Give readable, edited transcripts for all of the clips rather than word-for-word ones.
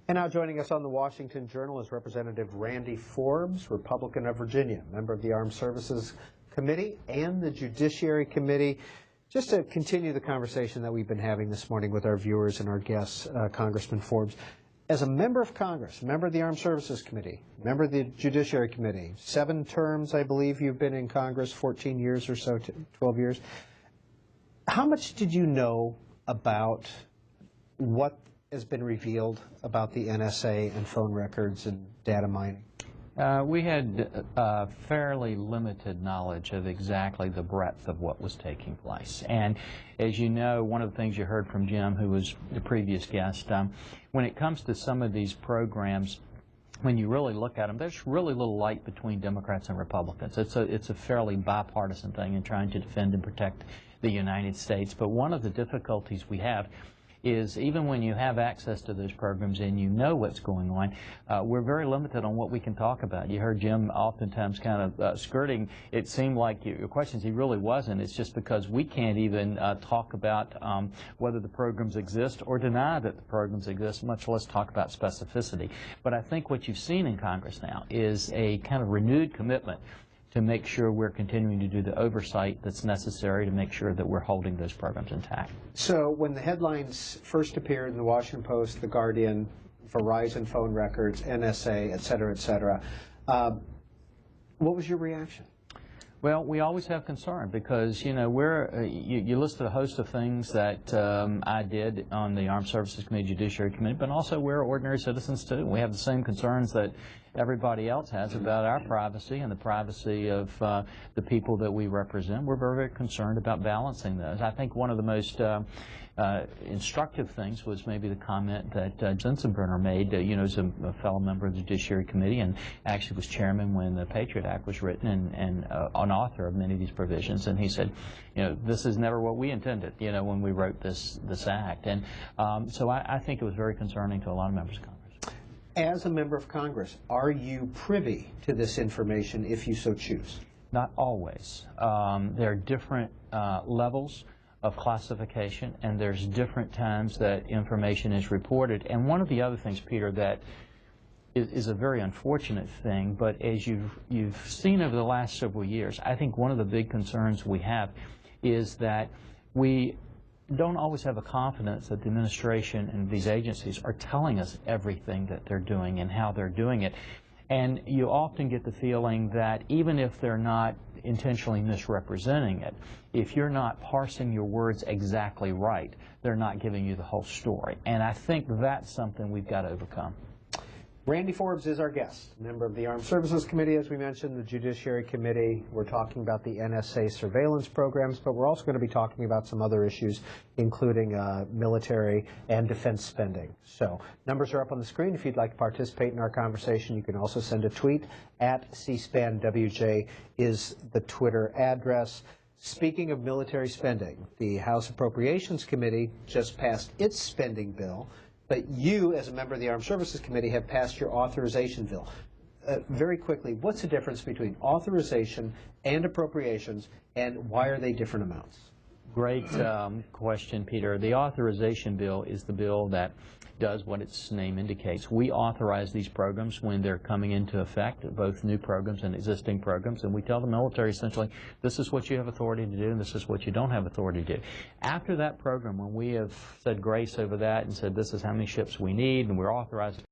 And now joining us on the Washington Journal is Representative Randy Forbes, Republican of Virginia, member of the Armed Services Committee and the Judiciary Committee. Just to continue the conversation that we've been having this morning with our viewers and our guests, Congressman Forbes, as a member of Congress, member of the Armed Services Committee, member of the Judiciary Committee, 7 terms, I believe you've been in Congress, 14 years or so, 12 years. How much did you know about what has been revealed about the NSA and phone records and data mining? We had fairly limited knowledge of exactly the breadth of what was taking place. And as you know, one of the things you heard from Jim, who was the previous guest, when it comes to some of these programs, when you really look at them, there's really little light between Democrats and Republicans. It's a fairly bipartisan thing in trying to defend and protect the United States. But one of the difficulties we have is even when you have access to those programs and you know what's going on, we're very limited on what we can talk about. You heard Jim oftentimes kind of skirting. It seemed like your questions, he really wasn't. It's just because we can't even talk about whether the programs exist or deny that the programs exist, much less talk about specificity. But I think what you've seen in Congress now is a kind of renewed commitment to make sure we're continuing to do the oversight that's necessary to make sure that we're holding those programs intact. So when the headlines first appeared in the Washington Post, The Guardian, Verizon phone records, NSA, et cetera, what was your reaction? Well, we always have concern because, you know, you listed a host of things that I did on the Armed Services Committee, Judiciary Committee, but also we're ordinary citizens too. We have the same concerns that everybody else has about our privacy and the privacy of the people that we represent. We're very, very concerned about balancing those. I think one of the most instructive things was maybe the comment that Sensenbrenner made, you know, as a fellow member of the Judiciary Committee and actually was chairman when the Patriot Act was written and an author of many of these provisions. And he said, you know, this is never what we intended, you know, when we wrote this act. And so I think it was very concerning to a lot of members of Congress. As a member of Congress, are you privy to this information if you so choose? Not always. There are different levels of classification, and there's different times that information is reported. And one of the other things, Peter, that is a very unfortunate thing, but as you've seen over the last several years, I think one of the big concerns we have is that we don't always have a confidence that the administration and these agencies are telling us everything that they're doing and how they're doing it. And you often get the feeling that even if they're not intentionally misrepresenting it, if you're not parsing your words exactly right, they're not giving you the whole story. And I think that's something we've got to overcome. Randy Forbes is our guest, member of the Armed Services Committee, as we mentioned, the Judiciary Committee. We're talking about the NSA surveillance programs, but we're also going to be talking about some other issues, including military and defense spending. So numbers are up on the screen. If you'd like to participate in our conversation, you can also send a tweet. At CSPAN is the Twitter address. Speaking of military spending, the House Appropriations Committee just passed its spending bill. But you, as a member of the Armed Services Committee, have passed your authorization bill. Very quickly, what's the difference between authorization and appropriations, and why are they different amounts? Great question, Peter. The authorization bill is the bill that does what its name indicates. We authorize these programs when they're coming into effect, both new programs and existing programs, and we tell the military essentially, this is what you have authority to do and this is what you don't have authority to do. After that program, when we have said grace over that and said this is how many ships we need and we're authorized,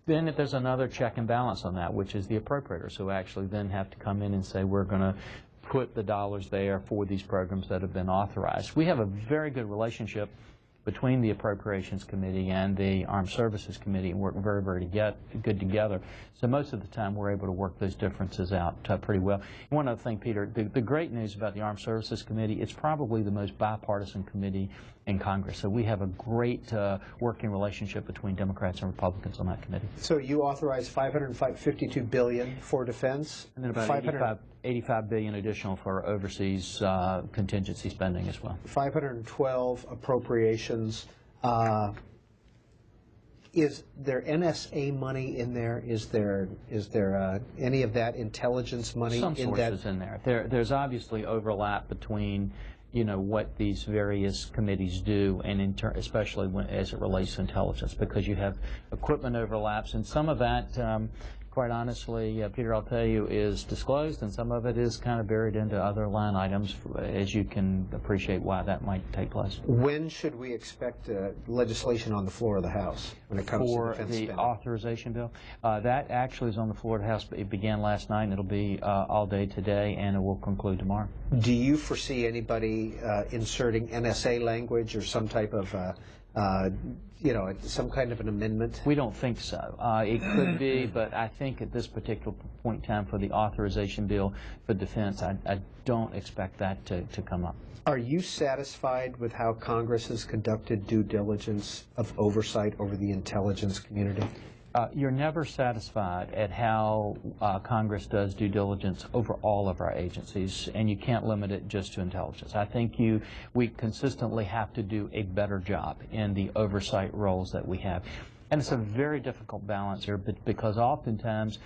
then there's another check and balance on that, which is the appropriators, who actually then have to come in and say we're going to put the dollars there for these programs that have been authorized. We have a very good relationship between the Appropriations Committee and the Armed Services Committee and work very, very good together. So most of the time we're able to work those differences out pretty well. One other thing, Peter, the great news about the Armed Services Committee, it's probably the most bipartisan committee in Congress. So we have a great working relationship between Democrats and Republicans on that committee. So you authorized $552 billion for defense? And then about $85 billion additional for overseas contingency spending as well. 512 appropriations. Is there NSA money in there? Is there any of that intelligence money Some in that? sources in there. There's obviously overlap between what these various committees do, and especially as it relates to intelligence, because you have equipment overlaps, and some of that, quite honestly, Peter, I'll tell you, is disclosed, and some of it is kind of buried into other line items, as you can appreciate why that might take place. When should we expect legislation on the floor of the House when it comes to defense spending? For the authorization bill? That actually is on the floor of the House. It began last night, and it'll be all day today, and it will conclude tomorrow. Do you foresee anybody inserting NSA language or some type of some kind of an amendment? We don't think so. It could be, but I think at this particular point in time for the authorization bill for defense, I don't expect that to come up. Are you satisfied with how Congress has conducted due diligence of oversight over the intelligence community? You're never satisfied at how Congress does due diligence over all of our agencies, and you can't limit it just to intelligence. I think we consistently have to do a better job in the oversight roles that we have. And it's a very difficult balance here, because oftentimes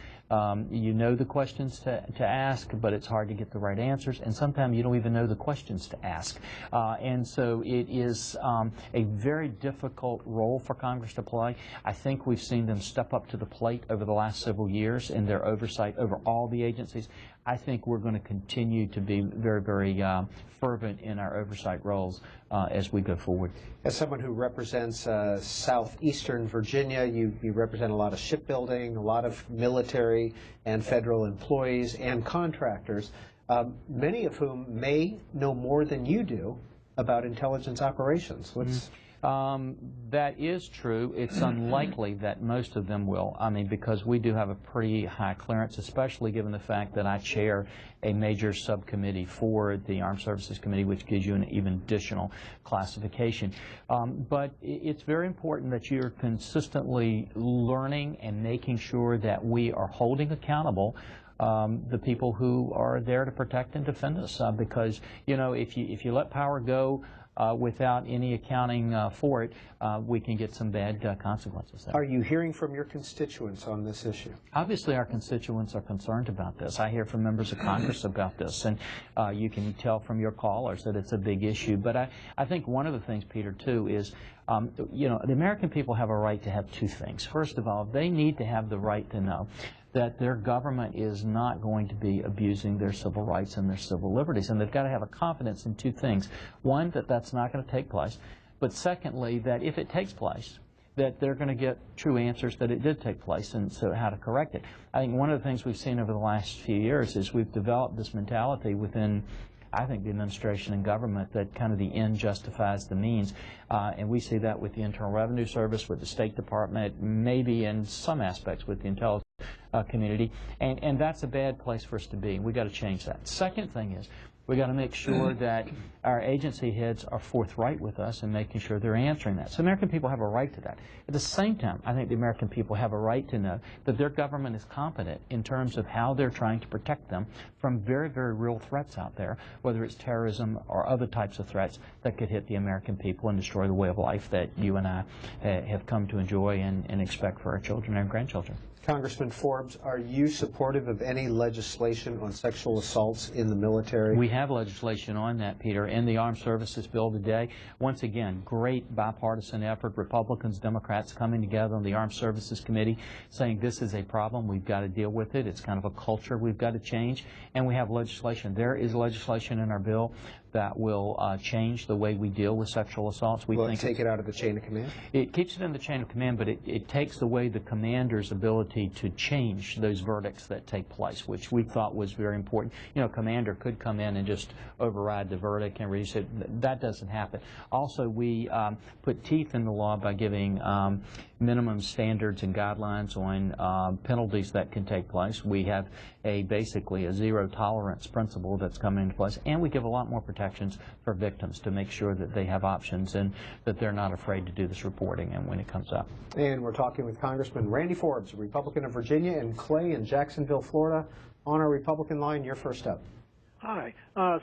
you know the questions to ask, but it's hard to get the right answers, and sometimes you don't even know the questions to ask. And so it is a very difficult role for Congress to play. I think we've seen them step up to the plate over the last several years in their oversight over all the agencies. I think we're going to continue to be very, very fervent in our oversight roles as we go forward. As someone who represents southeastern Virginia, you represent a lot of shipbuilding, a lot of military and federal employees and contractors, many of whom may know more than you do about intelligence operations. That is true. It's unlikely that most of them will. I mean, because we do have a pretty high clearance, especially given the fact that I chair a major subcommittee for the Armed Services Committee, which gives you an even additional classification. But it's very important that you're consistently learning and making sure that we are holding accountable the people who are there to protect and defend us, because if you let power go without any accounting for it, we can get some bad consequences there. Are you hearing from your constituents on this issue? Obviously, our constituents are concerned about this. I hear from members of Congress about this, and you can tell from your callers that it's a big issue. But I think one of the things, Peter, too, is the American people have a right to have two things. First of all, they need to have the right to know that their government is not going to be abusing their civil rights and their civil liberties. And they've got to have a confidence in two things. One, that that's not going to take place. But secondly, that if it takes place, that they're going to get true answers that it did take place, and so how to correct it. I think one of the things we've seen over the last few years is we've developed this mentality within, I think, the administration and government that kind of the end justifies the means. And we see that with the Internal Revenue Service, with the State Department, maybe in some aspects with the intelligence community. And that's a bad place for us to be. We've got to change that. Second thing is, we've got to make sure that our agency heads are forthright with us and making sure they're answering that. So American people have a right to that. At the same time, I think the American people have a right to know that their government is competent in terms of how they're trying to protect them from very, very real threats out there, whether it's terrorism or other types of threats that could hit the American people and destroy the way of life that you and I have come to enjoy and expect for our children and grandchildren. Congressman Forbes, are you supportive of any legislation on sexual assaults in the military? We have legislation on that, Peter, in the Armed Services Bill today. Once again, great bipartisan effort, Republicans, Democrats coming together on the Armed Services Committee saying this is a problem, we've got to deal with it, it's kind of a culture we've got to change, and we have legislation. There is legislation in our bill that will change the way we deal with sexual assaults. Will it take it out of the chain of command? It keeps it in the chain of command, but it takes away the commander's ability to change those verdicts that take place, which we thought was very important. A commander could come in and just override the verdict and reduce it. That doesn't happen. Also, we put teeth in the law by giving minimum standards and guidelines on penalties that can take place. We have basically a zero tolerance principle that's coming into place, and we give a lot more protections for victims to make sure that they have options and that they're not afraid to do this reporting and when it comes up. And we're talking with Congressman Randy Forbes, a Republican of Virginia, and Clay in Jacksonville, Florida. On our Republican line, you're first up. Hi.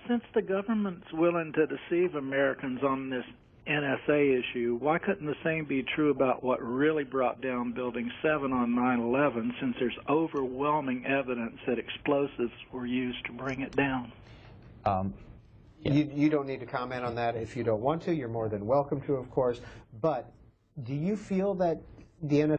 Since the government's willing to deceive Americans on this NSA issue, why couldn't the same be true about what really brought down Building 7 on 9/11, since there's overwhelming evidence that explosives were used to bring it down? You don't need to comment on that if you don't want to. You're more than welcome to, of course. But do you feel that the NSA